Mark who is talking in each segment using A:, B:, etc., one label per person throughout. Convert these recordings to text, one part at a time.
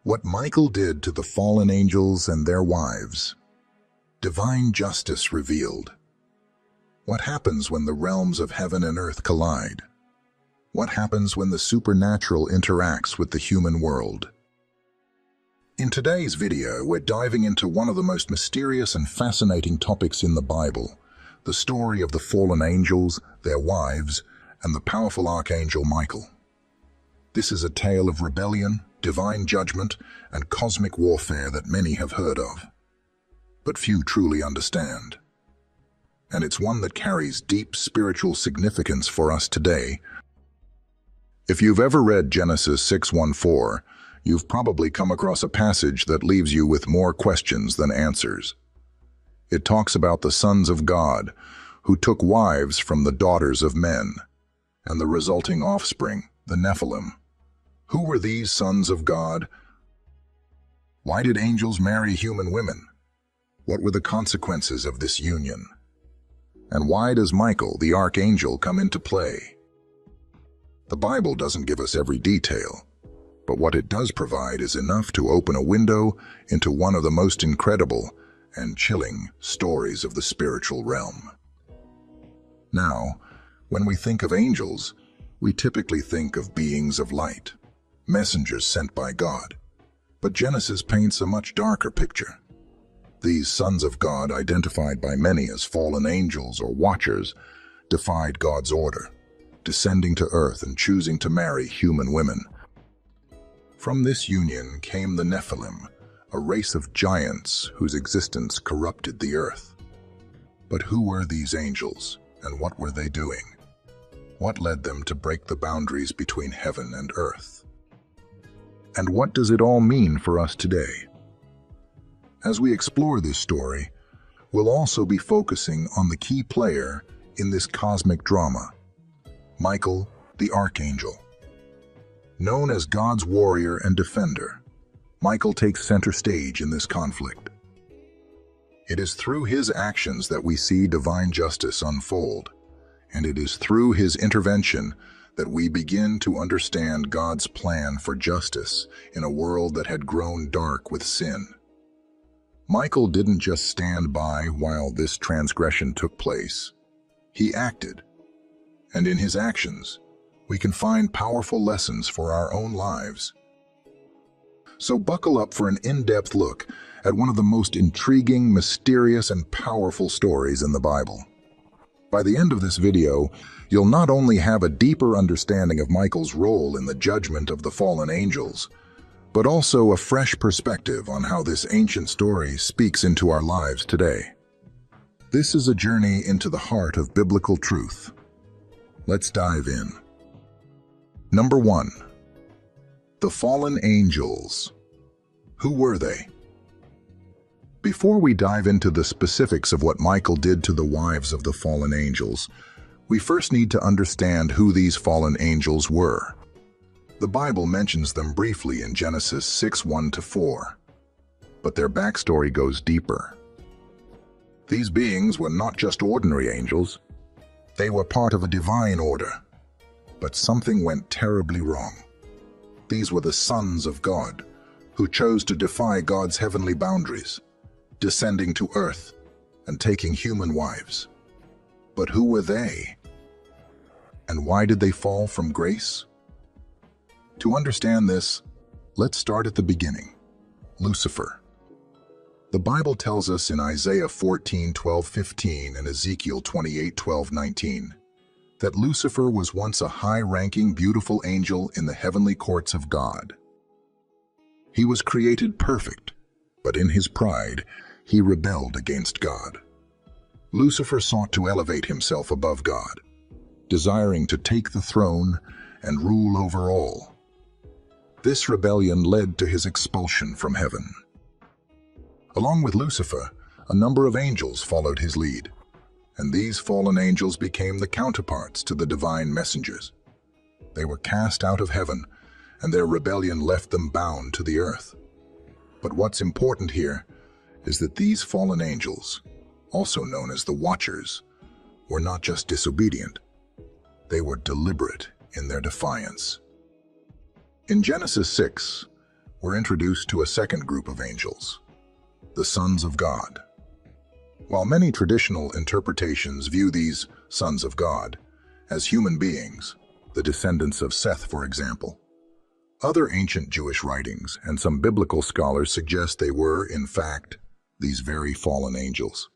A: What Michael did to the fallen angels and their wives. Divine justice revealed. What happens when the realms of heaven and earth collide? What happens when the supernatural interacts with the human world? In today's video, we're diving into one of the most mysterious and fascinating topics in the Bible, the story of the fallen angels, their wives, and the powerful archangel Michael. This is a tale of rebellion, divine judgment, and cosmic warfare that many have heard of, but few truly understand. And it's one that carries deep spiritual significance for us today. If you've ever read Genesis 6:1-4, you've probably come across a passage that leaves you with more questions than answers. It talks about the sons of God who took wives from the daughters of men, and the resulting offspring, the Nephilim. Who were these sons of God? Why did angels marry human women? What were the consequences of this union? And why does Michael, the archangel, come into play? The Bible doesn't give us every detail, but what it does provide is enough to open a window into one of the most incredible and chilling stories of the spiritual realm. Now, when we think of angels, we typically think of beings of light, messengers sent by God. But Genesis paints a much darker picture. These sons of God, identified by many as fallen angels or watchers, defied God's order, descending to earth and choosing to marry human women. From this union came the Nephilim, a race of giants whose existence corrupted the earth. But who were these angels, and what were they doing? What led them to break the boundaries between heaven and earth? And what does it all mean for us today? As we explore this story, we'll also be focusing on the key player in this cosmic drama, Michael, the archangel. Known as God's warrior and defender, Michael takes center stage in this conflict. It is through his actions that we see divine justice unfold, and it is through his intervention that we begin to understand God's plan for justice in a world that had grown dark with sin. Michael didn't just stand by while this transgression took place. He acted, and in his actions, we can find powerful lessons for our own lives. So buckle up for an in-depth look at one of the most intriguing, mysterious, and powerful stories in the Bible. By the end of this video, you'll not only have a deeper understanding of Michael's role in the judgment of the fallen angels, but also a fresh perspective on how this ancient story speaks into our lives today. This is a journey into the heart of biblical truth. Let's dive in. Number 1. The fallen angels. Who were they? Before we dive into the specifics of what Michael did to the wives of the fallen angels, we first need to understand who these fallen angels were. The Bible mentions them briefly in Genesis 6:1-4, but their backstory goes deeper. These beings were not just ordinary angels. They were part of a divine order, but something went terribly wrong. These were the sons of God, who chose to defy God's heavenly boundaries, descending to earth and taking human wives. But who were they? And why did they fall from grace? To understand this, let's start at the beginning. Lucifer. The Bible tells us in Isaiah 14:12-15 and Ezekiel 28:12-19 that Lucifer was once a high-ranking, beautiful angel in the heavenly courts of God. He was created perfect, but in his pride, he rebelled against God. Lucifer sought to elevate himself above God, desiring to take the throne and rule over all. This rebellion led to his expulsion from heaven. Along with Lucifer, a number of angels followed his lead, and these fallen angels became the counterparts to the divine messengers. They were cast out of heaven, and their rebellion left them bound to the earth. But what's important here is that these fallen angels, also known as the Watchers, were not just disobedient. They were deliberate in their defiance. In Genesis 6, we're introduced to a second group of angels, the sons of God. While many traditional interpretations view these sons of God as human beings, the descendants of Seth, for example, other ancient Jewish writings and some biblical scholars suggest they were, in fact, these very fallen angels.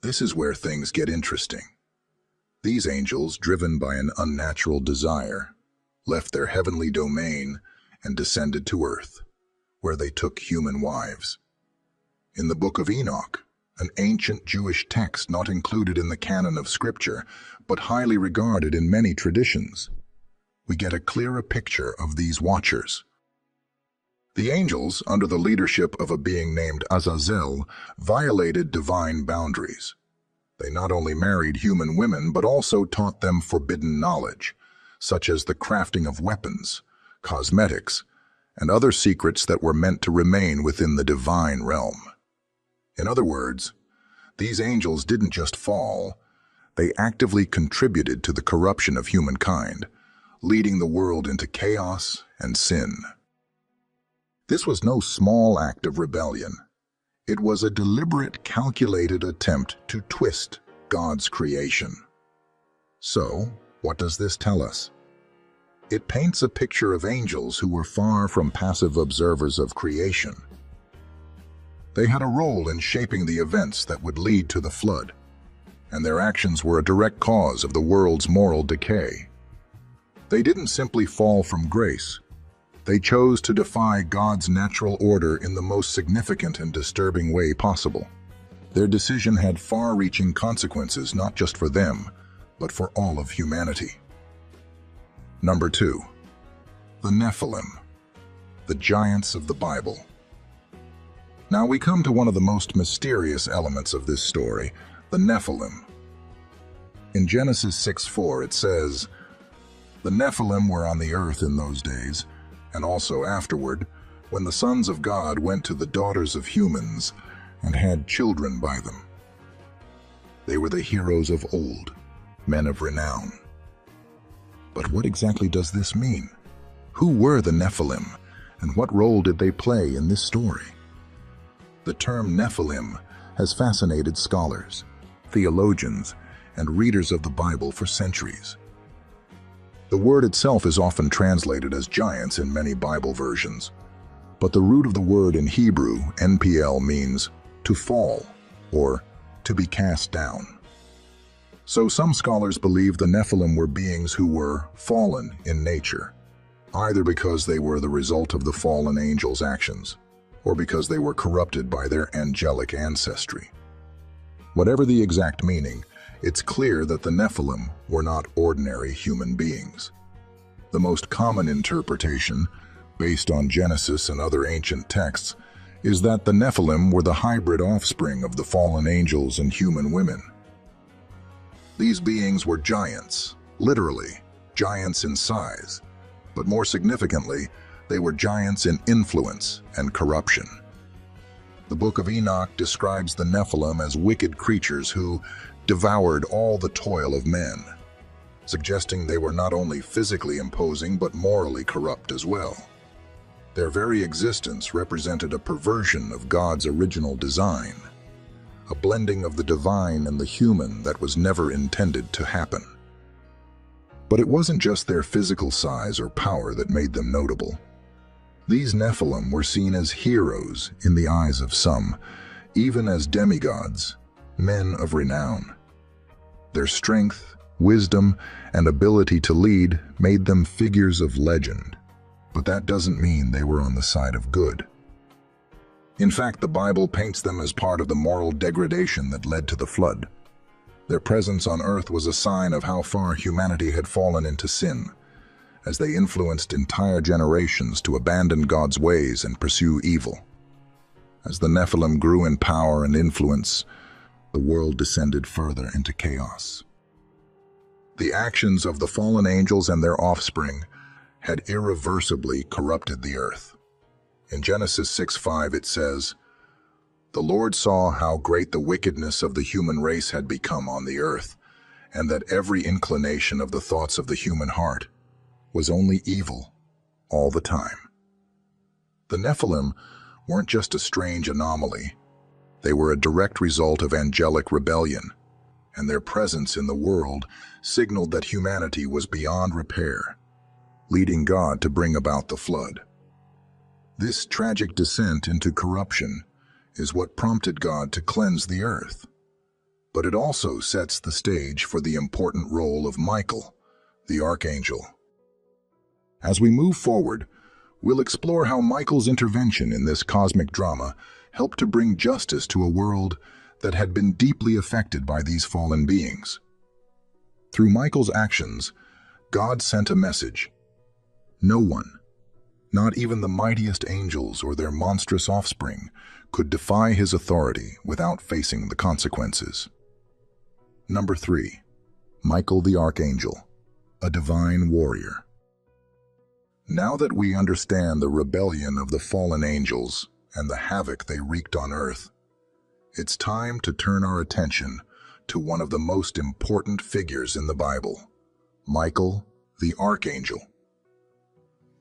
A: This is where things get interesting. These angels, driven by an unnatural desire, left their heavenly domain and descended to earth, where they took human wives. In the Book of Enoch, an ancient Jewish text not included in the canon of Scripture, but highly regarded in many traditions, we get a clearer picture of these watchers. The angels, under the leadership of a being named Azazel, violated divine boundaries. They not only married human women, but also taught them forbidden knowledge, such as the crafting of weapons, cosmetics, and other secrets that were meant to remain within the divine realm. In other words, these angels didn't just fall, they actively contributed to the corruption of humankind, leading the world into chaos and sin. This was no small act of rebellion. It was a deliberate, calculated attempt to twist God's creation. So, what does this tell us? It paints a picture of angels who were far from passive observers of creation. They had a role in shaping the events that would lead to the flood, and their actions were a direct cause of the world's moral decay. They didn't simply fall from grace. They chose to defy God's natural order in the most significant and disturbing way possible. Their decision had far-reaching consequences not just for them, but for all of humanity. Number 2. The Nephilim, the giants of the Bible. Now we come to one of the most mysterious elements of this story, the Nephilim. In Genesis 6:4 it says, "The Nephilim were on the earth in those days, and also afterward, when the sons of God went to the daughters of humans and had children by them. They were the heroes of old, men of renown." But what exactly does this mean? Who were the Nephilim, and what role did they play in this story? The term Nephilim has fascinated scholars, theologians, and readers of the Bible for centuries. The word itself is often translated as giants in many Bible versions, but the root of the word in Hebrew, NPL, means to fall or to be cast down. So some scholars believe the Nephilim were beings who were fallen in nature, either because they were the result of the fallen angels' actions, or because they were corrupted by their angelic ancestry. Whatever the exact meaning, it's clear that the Nephilim were not ordinary human beings. The most common interpretation, based on Genesis and other ancient texts, is that the Nephilim were the hybrid offspring of the fallen angels and human women. These beings were giants, literally, giants in size, but more significantly, they were giants in influence and corruption. The Book of Enoch describes the Nephilim as wicked creatures who devoured all the toil of men, suggesting they were not only physically imposing but morally corrupt as well. Their very existence represented a perversion of God's original design, a blending of the divine and the human that was never intended to happen. But it wasn't just their physical size or power that made them notable. These Nephilim were seen as heroes in the eyes of some, even as demigods, men of renown. Their strength, wisdom, and ability to lead made them figures of legend. But that doesn't mean they were on the side of good. In fact, the Bible paints them as part of the moral degradation that led to the flood. Their presence on earth was a sign of how far humanity had fallen into sin, as they influenced entire generations to abandon God's ways and pursue evil. As the Nephilim grew in power and influence, the world descended further into chaos. The actions of the fallen angels and their offspring had irreversibly corrupted the earth. In Genesis 6:5 it says, "The Lord saw how great the wickedness of the human race had become on the earth, and that every inclination of the thoughts of the human heart was only evil all the time." The Nephilim weren't just a strange anomaly. They were a direct result of angelic rebellion, and their presence in the world signaled that humanity was beyond repair, leading God to bring about the flood. This tragic descent into corruption is what prompted God to cleanse the earth. But it also sets the stage for the important role of Michael, the archangel. As we move forward, we'll explore how Michael's intervention in this cosmic drama helped to bring justice to a world that had been deeply affected by these fallen beings. Through Michael's actions, God sent a message. No one, not even the mightiest angels or their monstrous offspring, could defy his authority without facing the consequences. Number 3. Michael the Archangel, a divine warrior. Now that we understand the rebellion of the fallen angels and the havoc they wreaked on earth, it's time to turn our attention to one of the most important figures in the Bible, Michael the Archangel.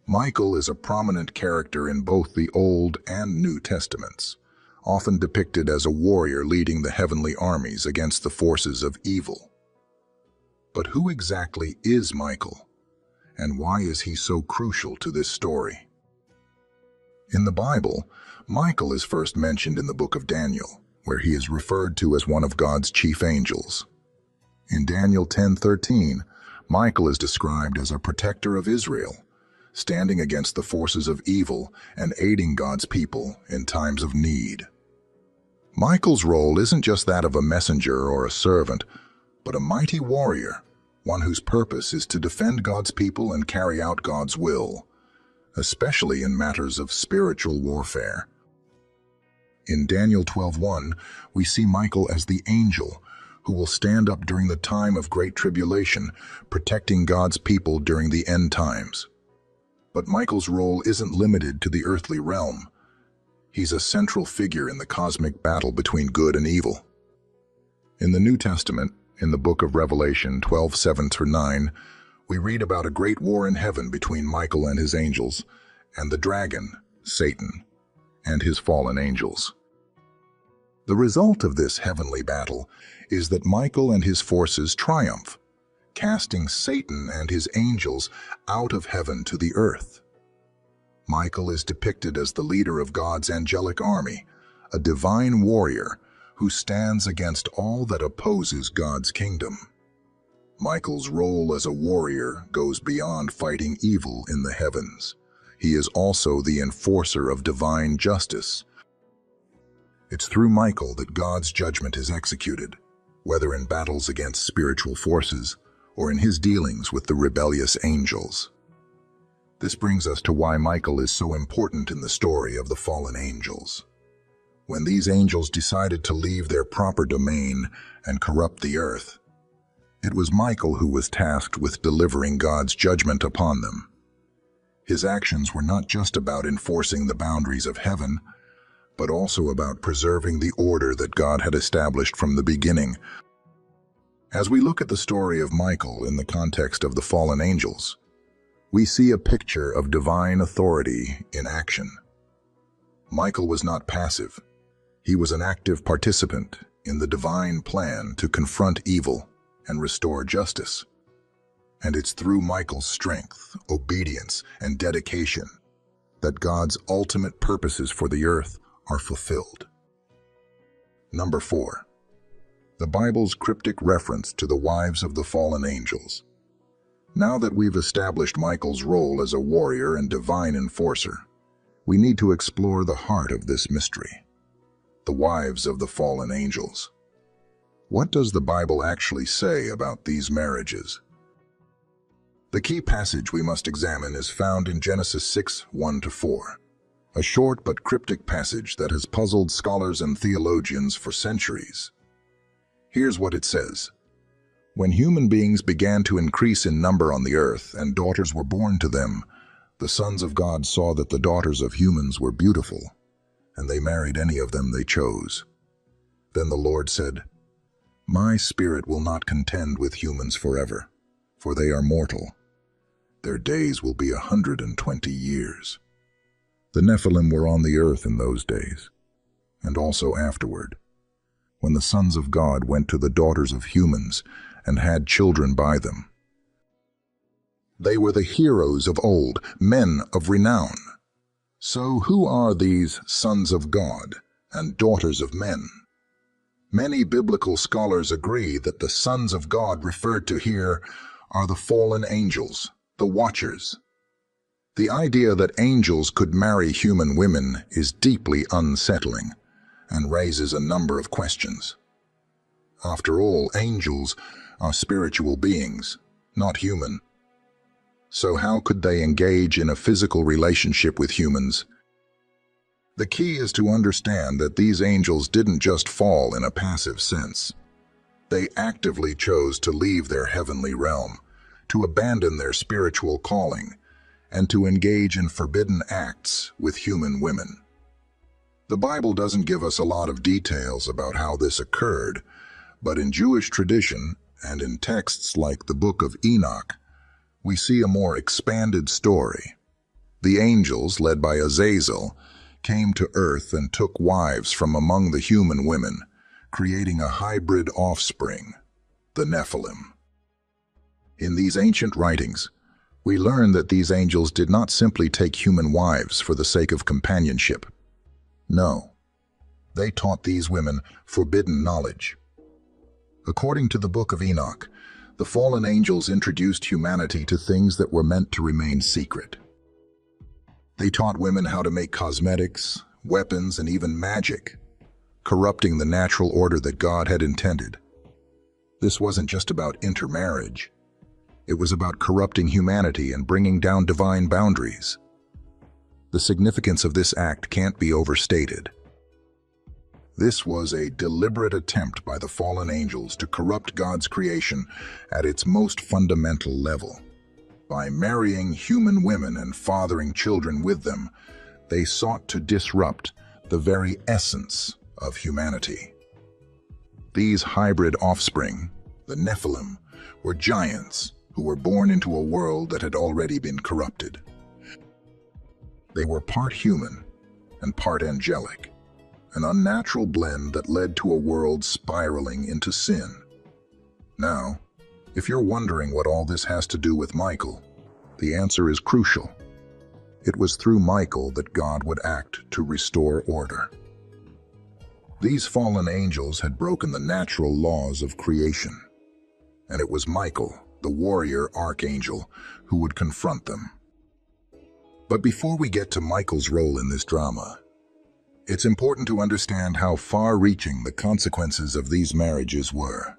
A: Michael is a prominent character in both the Old and New Testaments, often depicted as a warrior leading the heavenly armies against the forces of evil. But who exactly is Michael, and why is he so crucial to this story? In the Bible, Michael is first mentioned in the book of Daniel, where he is referred to as one of God's chief angels. In Daniel 10:13, Michael is described as a protector of Israel, standing against the forces of evil and aiding God's people in times of need. Michael's role isn't just that of a messenger or a servant, but a mighty warrior, one whose purpose is to defend God's people and carry out God's will, especially in matters of spiritual warfare. In Daniel 12:1, we see Michael as the angel who will stand up during the time of great tribulation, protecting God's people during the end times. But Michael's role isn't limited to the earthly realm. He's a central figure in the cosmic battle between good and evil. In the New Testament, in the book of Revelation 12:7-9, we read about a great war in heaven between Michael and his angels, and the dragon, Satan, and his fallen angels. The result of this heavenly battle is that Michael and his forces triumph, casting Satan and his angels out of heaven to the earth. Michael is depicted as the leader of God's angelic army, a divine warrior who stands against all that opposes God's kingdom. Michael's role as a warrior goes beyond fighting evil in the heavens. He is also the enforcer of divine justice. It's through Michael that God's judgment is executed, whether in battles against spiritual forces or in his dealings with the rebellious angels. This brings us to why Michael is so important in the story of the fallen angels. When these angels decided to leave their proper domain and corrupt the earth, it was Michael who was tasked with delivering God's judgment upon them. His actions were not just about enforcing the boundaries of heaven, but also about preserving the order that God had established from the beginning. As we look at the story of Michael in the context of the fallen angels, we see a picture of divine authority in action. Michael was not passive. He was an active participant in the divine plan to confront evil and restore justice. And it's through Michael's strength, obedience, and dedication that God's ultimate purposes for the earth are fulfilled. Number 4. The Bible's cryptic reference to the wives of the fallen angels. Now that we've established Michael's role as a warrior and divine enforcer, we need to explore the heart of this mystery: the wives of the fallen angels. What does the Bible actually say about these marriages? The key passage we must examine is found in Genesis 6:1-4, a short but cryptic passage that has puzzled scholars and theologians for centuries. Here's what it says. When human beings began to increase in number on the earth and daughters were born to them, the sons of God saw that the daughters of humans were beautiful, and they married any of them they chose. Then the Lord said, "My spirit will not contend with humans forever, for they are mortal. Their days will be 120 years. The Nephilim were on the earth in those days, and also afterward, when the sons of God went to the daughters of humans and had children by them. They were the heroes of old, men of renown. So who are these sons of God and daughters of men? Many biblical scholars agree that the sons of God referred to here are the fallen angels, the watchers. The idea that angels could marry human women is deeply unsettling and raises a number of questions. After all, angels are spiritual beings, not human. So how could they engage in a physical relationship with humans? The key is to understand that these angels didn't just fall in a passive sense. They actively chose to leave their heavenly realm, to abandon their spiritual calling, and to engage in forbidden acts with human women. The Bible doesn't give us a lot of details about how this occurred, but in Jewish tradition and in texts like the Book of Enoch, we see a more expanded story. The angels, led by Azazel, came to earth and took wives from among the human women, creating a hybrid offspring, the Nephilim. In these ancient writings, we learn that these angels did not simply take human wives for the sake of companionship. No, they taught these women forbidden knowledge. According to the Book of Enoch, the fallen angels introduced humanity to things that were meant to remain secret. They taught women how to make cosmetics, weapons, and even magic, corrupting the natural order that God had intended. This wasn't just about intermarriage. It was about corrupting humanity and bringing down divine boundaries. The significance of this act can't be overstated. This was a deliberate attempt by the fallen angels to corrupt God's creation at its most fundamental level. By marrying human women and fathering children with them, they sought to disrupt the very essence of humanity. These hybrid offspring, the Nephilim, were giants who were born into a world that had already been corrupted. They were part human and part angelic, an unnatural blend that led to a world spiraling into sin. Now, if you're wondering what all this has to do with Michael, the answer is crucial. It was through Michael that God would act to restore order. These fallen angels had broken the natural laws of creation, and it was Michael, the warrior archangel, who would confront them. But before we get to Michael's role in this drama, it's important to understand how far-reaching the consequences of these marriages were.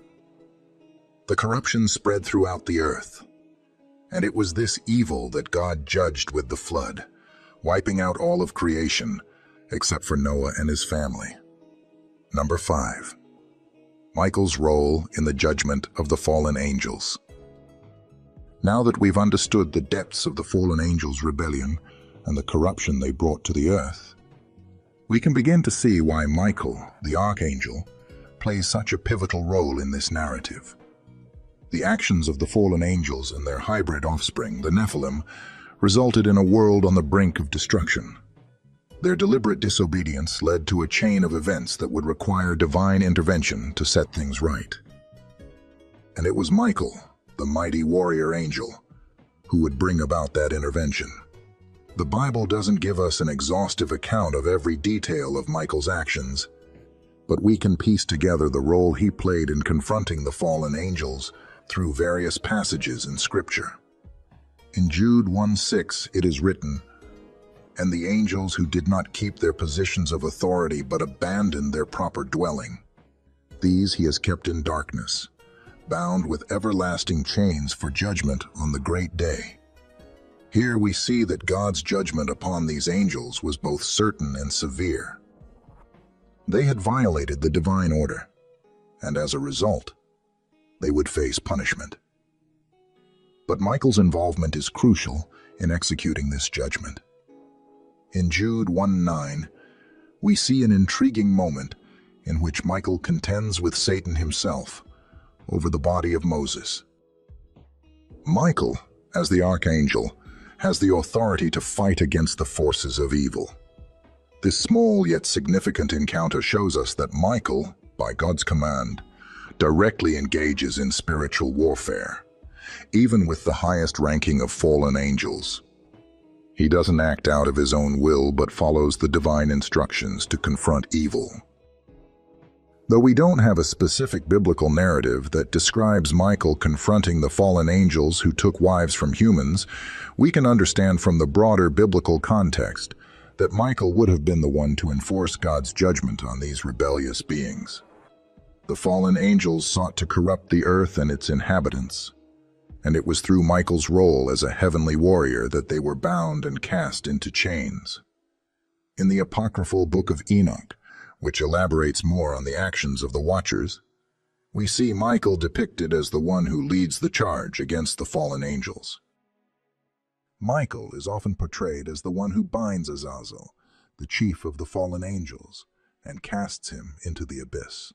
A: The corruption spread throughout the earth, and it was this evil that God judged with the flood, wiping out all of creation except for Noah and his family. Number 5. Michael's role in the judgment of the fallen angels. Now that we've understood the depths of the fallen angels' rebellion and the corruption they brought to the earth, we can begin to see why Michael, the archangel, plays such a pivotal role in this narrative. The actions of the fallen angels and their hybrid offspring, the Nephilim, resulted in a world on the brink of destruction. Their deliberate disobedience led to a chain of events that would require divine intervention to set things right. And it was Michael, the mighty warrior angel, who would bring about that intervention. The Bible doesn't give us an exhaustive account of every detail of Michael's actions, but we can piece together the role he played in confronting the fallen angels through various passages in Scripture. In Jude 1:6 it is written, "And the angels who did not keep their positions of authority but abandoned their proper dwelling, these he has kept in darkness, bound with everlasting chains for judgment on the great day." Here we see that God's judgment upon these angels was both certain and severe. They had violated the divine order, and as a result, they would face punishment. But Michael's involvement is crucial in executing this judgment. In Jude 1:9, we see an intriguing moment in which Michael contends with Satan himself over the body of Moses. Michael, as the archangel, has the authority to fight against the forces of evil. This small yet significant encounter shows us that Michael, by God's command, directly engages in spiritual warfare, even with the highest ranking of fallen angels. He doesn't act out of his own will, but follows the divine instructions to confront evil. Though we don't have a specific biblical narrative that describes Michael confronting the fallen angels who took wives from humans, we can understand from the broader biblical context that Michael would have been the one to enforce God's judgment on these rebellious beings. The fallen angels sought to corrupt the earth and its inhabitants, and it was through Michael's role as a heavenly warrior that they were bound and cast into chains. In the apocryphal Book of Enoch, which elaborates more on the actions of the Watchers, we see Michael depicted as the one who leads the charge against the fallen angels. Michael is often portrayed as the one who binds Azazel, the chief of the fallen angels, and casts him into the abyss.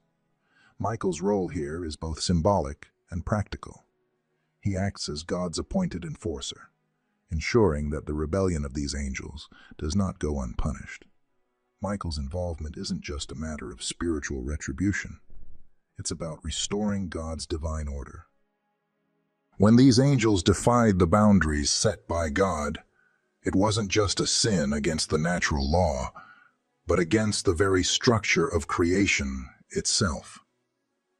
A: Michael's role here is both symbolic and practical. He acts as God's appointed enforcer, ensuring that the rebellion of these angels does not go unpunished. Michael's involvement isn't just a matter of spiritual retribution. It's about restoring God's divine order. When these angels defied the boundaries set by God, it wasn't just a sin against the natural law, but against the very structure of creation itself.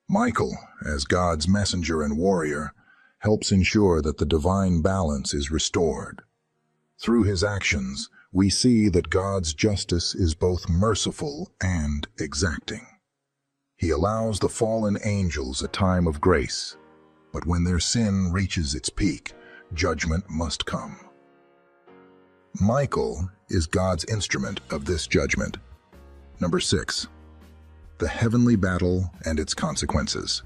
A: Michael, as God's messenger and warrior, helps ensure that the divine balance is restored. Through his actions, we see that God's justice is both merciful and exacting. He allows the fallen angels a time of grace, but when their sin reaches its peak, judgment must come. Michael is God's instrument of this judgment. Number 6, the heavenly battle and its consequences.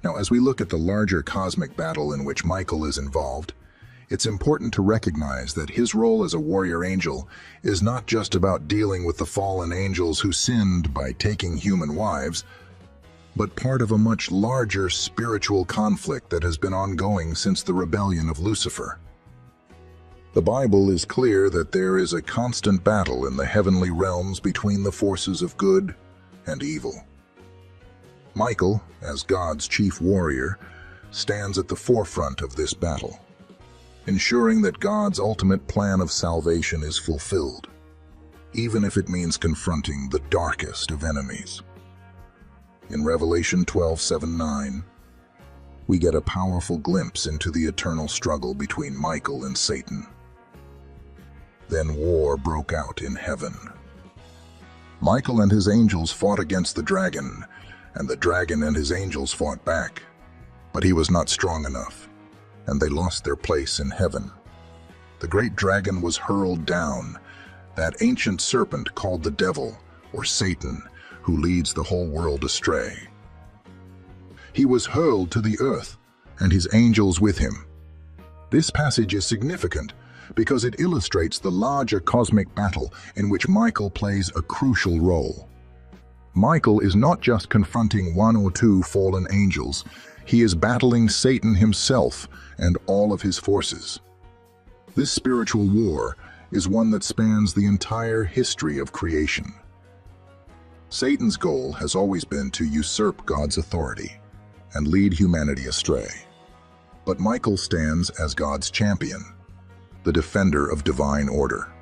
A: Now, as we look at the larger cosmic battle in which Michael is involved, it's important to recognize that his role as a warrior angel is not just about dealing with the fallen angels who sinned by taking human wives, but part of a much larger spiritual conflict that has been ongoing since the rebellion of Lucifer. The Bible is clear that there is a constant battle in the heavenly realms between the forces of good and evil. Michael, as God's chief warrior, stands at the forefront of this battle, ensuring that God's ultimate plan of salvation is fulfilled, even if it means confronting the darkest of enemies. In Revelation 12:7-9, we get a powerful glimpse into the eternal struggle between Michael and Satan. Then war broke out in heaven. Michael and his angels fought against the dragon, and the dragon and his angels fought back, but he was not strong enough, and they lost their place in heaven. The great dragon was hurled down, that ancient serpent called the devil, or Satan, who leads the whole world astray. He was hurled to the earth, and his angels with him. This passage is significant because it illustrates the larger cosmic battle in which Michael plays a crucial role. Michael is not just confronting one or two fallen angels, he is battling Satan himself and all of his forces. This spiritual war is one that spans the entire history of creation. Satan's goal has always been to usurp God's authority and lead humanity astray. But Michael stands as God's champion, the defender of divine order.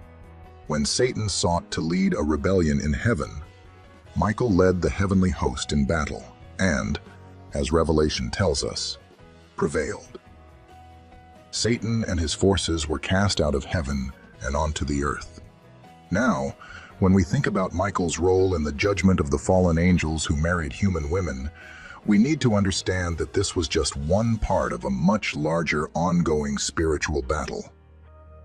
A: When Satan sought to lead a rebellion in heaven, Michael led the heavenly host in battle and, as Revelation tells us, prevailed. Satan and his forces were cast out of heaven and onto the earth. Now, when we think about Michael's role in the judgment of the fallen angels who married human women, we need to understand that this was just one part of a much larger ongoing spiritual battle.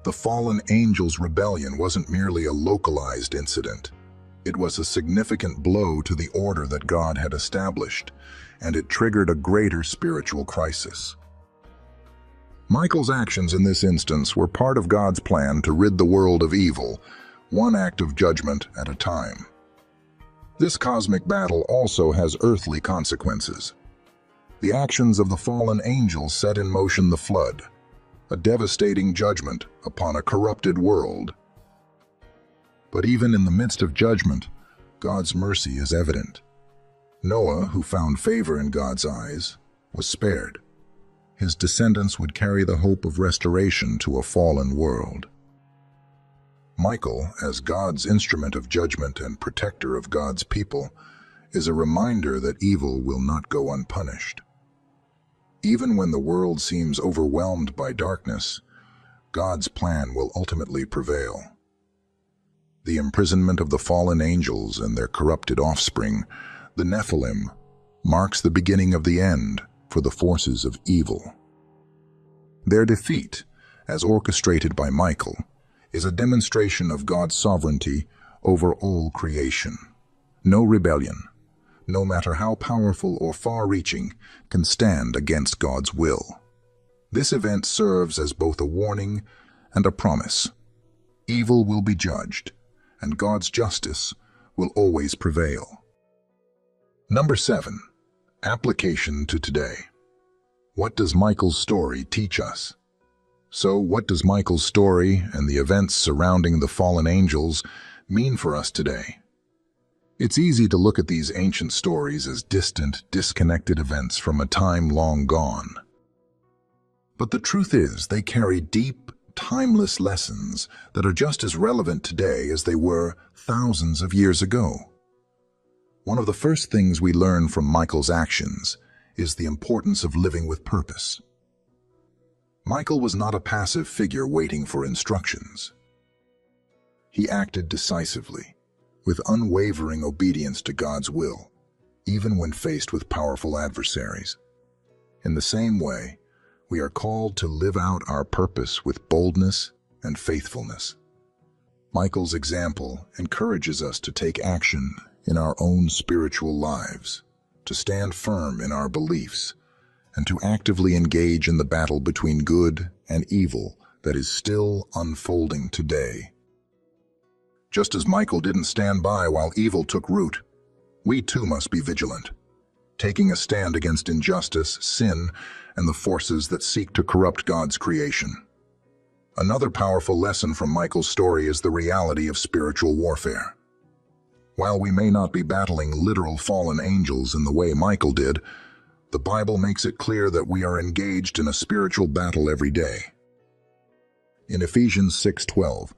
A: The fallen angels' rebellion wasn't merely a localized incident. It was a significant blow to the order that God had established, and it triggered a greater spiritual crisis. Michael's actions in this instance were part of God's plan to rid the world of evil, one act of judgment at a time. This cosmic battle also has earthly consequences. The actions of the fallen angels set in motion the flood, a devastating judgment upon a corrupted world. But even in the midst of judgment, God's mercy is evident. Noah, who found favor in God's eyes, was spared. His descendants would carry the hope of restoration to a fallen world. Michael, as God's instrument of judgment and protector of God's people, is a reminder that evil will not go unpunished. Even when the world seems overwhelmed by darkness, God's plan will ultimately prevail. The imprisonment of the fallen angels and their corrupted offspring, the Nephilim, marks the beginning of the end for the forces of evil. Their defeat, as orchestrated by Michael, is a demonstration of God's sovereignty over all creation. No rebellion, no matter how powerful or far-reaching, can stand against God's will. This event serves as both a warning and a promise. Evil will be judged, and God's justice will always prevail. Number 7. Application to today. What does Michael's story teach us? So, what does Michael's story and the events surrounding the fallen angels mean for us today? It's easy to look at these ancient stories as distant, disconnected events from a time long gone. But the truth is, they carry deep, timeless lessons that are just as relevant today as they were thousands of years ago. One of the first things we learn from Michael's actions is the importance of living with purpose. Michael was not a passive figure waiting for instructions. He acted decisively, with unwavering obedience to God's will, even when faced with powerful adversaries. In the same way, we are called to live out our purpose with boldness and faithfulness. Michael's example encourages us to take action in our own spiritual lives, to stand firm in our beliefs, and to actively engage in the battle between good and evil that is still unfolding today. Just as Michael didn't stand by while evil took root, we too must be vigilant, taking a stand against injustice, sin, and the forces that seek to corrupt God's creation. Another powerful lesson from Michael's story is the reality of spiritual warfare. While we may not be battling literal fallen angels in the way Michael did, the Bible makes it clear that we are engaged in a spiritual battle every day. In Ephesians 6:12,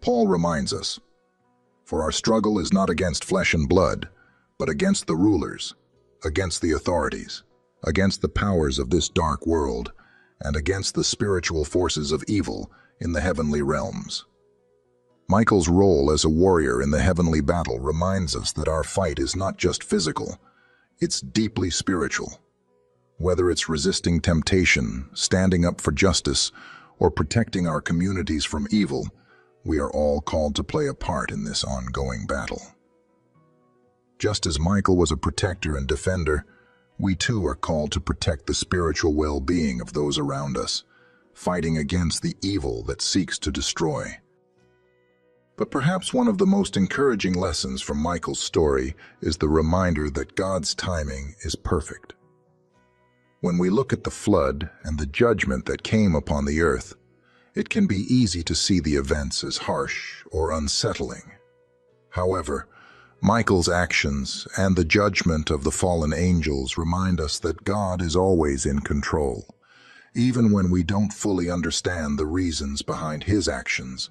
A: Paul reminds us, "For our struggle is not against flesh and blood, but against the rulers, against the authorities, against the powers of this dark world, and against the spiritual forces of evil in the heavenly realms." Michael's role as a warrior in the heavenly battle reminds us that our fight is not just physical, it's deeply spiritual. Whether it's resisting temptation, standing up for justice, or protecting our communities from evil, we are all called to play a part in this ongoing battle. Just as Michael was a protector and defender, we too are called to protect the spiritual well-being of those around us, fighting against the evil that seeks to destroy. But perhaps one of the most encouraging lessons from Michael's story is the reminder that God's timing is perfect. When we look at the flood and the judgment that came upon the earth, it can be easy to see the events as harsh or unsettling. However, Michael's actions and the judgment of the fallen angels remind us that God is always in control, even when we don't fully understand the reasons behind his actions.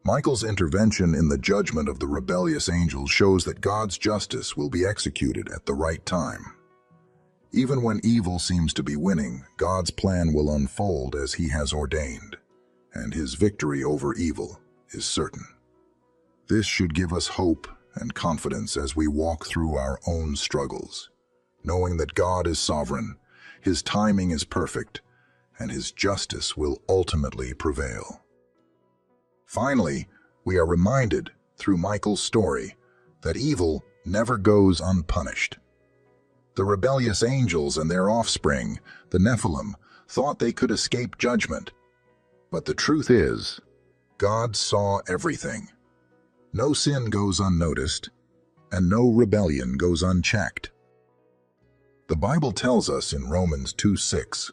A: Michael's intervention in the judgment of the rebellious angels shows that God's justice will be executed at the right time. Even when evil seems to be winning, God's plan will unfold as he has ordained, and his victory over evil is certain. This should give us hope and confidence as we walk through our own struggles, knowing that God is sovereign, his timing is perfect, and his justice will ultimately prevail. Finally, we are reminded through Michael's story that evil never goes unpunished. The rebellious angels and their offspring, the Nephilim, thought they could escape judgment. But the truth is, God saw everything. No sin goes unnoticed, and no rebellion goes unchecked. The Bible tells us in Romans 2:6,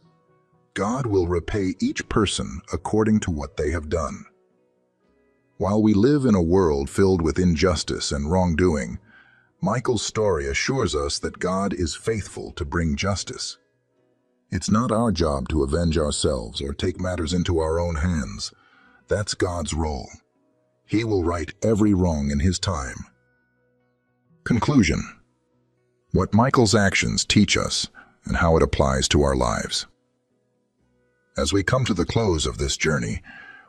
A: God will repay each person according to what they have done. While we live in a world filled with injustice and wrongdoing, Michael's story assures us that God is faithful to bring justice. It's not our job to avenge ourselves or take matters into our own hands. That's God's role. He will right every wrong in His time. Conclusion: what Michael's actions teach us and how it applies to our lives. As we come to the close of this journey,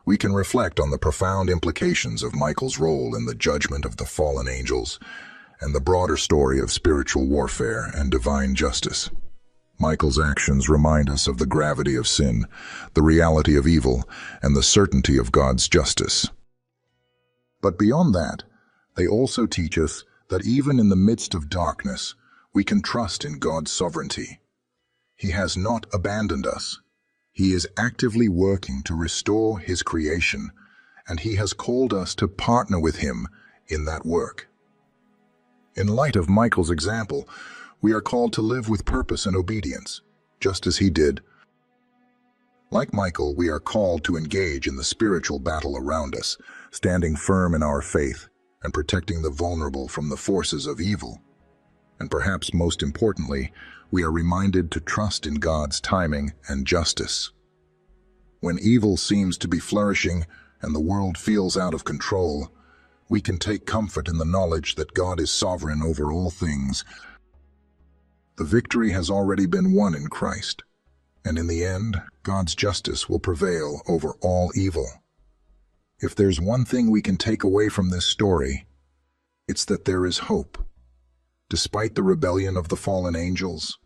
A: we can reflect on the profound implications of Michael's role in the judgment of the fallen angels and the broader story of spiritual warfare and divine justice. Michael's actions remind us of the gravity of sin, the reality of evil, and the certainty of God's justice. But beyond that, they also teach us that even in the midst of darkness, we can trust in God's sovereignty. He has not abandoned us. He is actively working to restore His creation, and He has called us to partner with Him in that work. In light of Michael's example, we are called to live with purpose and obedience, just as he did. Like Michael, we are called to engage in the spiritual battle around us, standing firm in our faith and protecting the vulnerable from the forces of evil. And perhaps most importantly, we are reminded to trust in God's timing and justice. When evil seems to be flourishing and the world feels out of control, we can take comfort in the knowledge that God is sovereign over all things. The victory has already been won in Christ, and in the end, God's justice will prevail over all evil. If there's one thing we can take away from this story, it's that there is hope. Despite the rebellion of the fallen angels,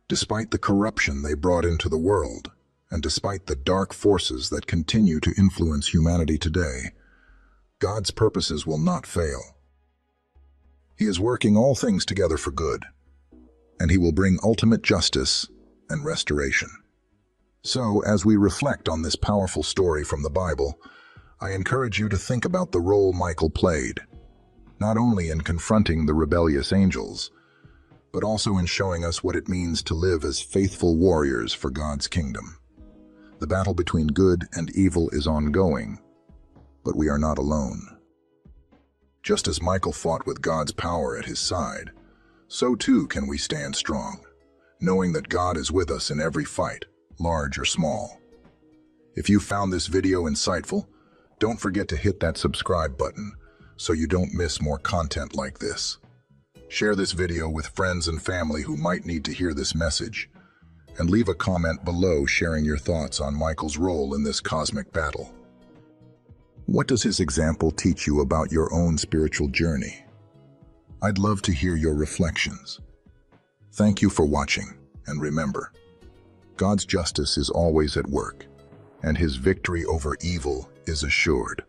A: despite the corruption they brought into the world, and despite the dark forces that continue to influence humanity today, God's purposes will not fail. He is working all things together for good, and He will bring ultimate justice and restoration. So, as we reflect on this powerful story from the Bible, I encourage you to think about the role Michael played, not only in confronting the rebellious angels, but also in showing us what it means to live as faithful warriors for God's kingdom. The battle between good and evil is ongoing, but we are not alone. Just as Michael fought with God's power at his side, so too can we stand strong, knowing that God is with us in every fight, large or small. If you found this video insightful, don't forget to hit that subscribe button so you don't miss more content like this. Share this video with friends and family who might need to hear this message, and leave a comment below sharing your thoughts on Michael's role in this cosmic battle. What does his example teach you about your own spiritual journey? I'd love to hear your reflections. Thank you for watching, and remember, God's justice is always at work, and His victory over evil is assured.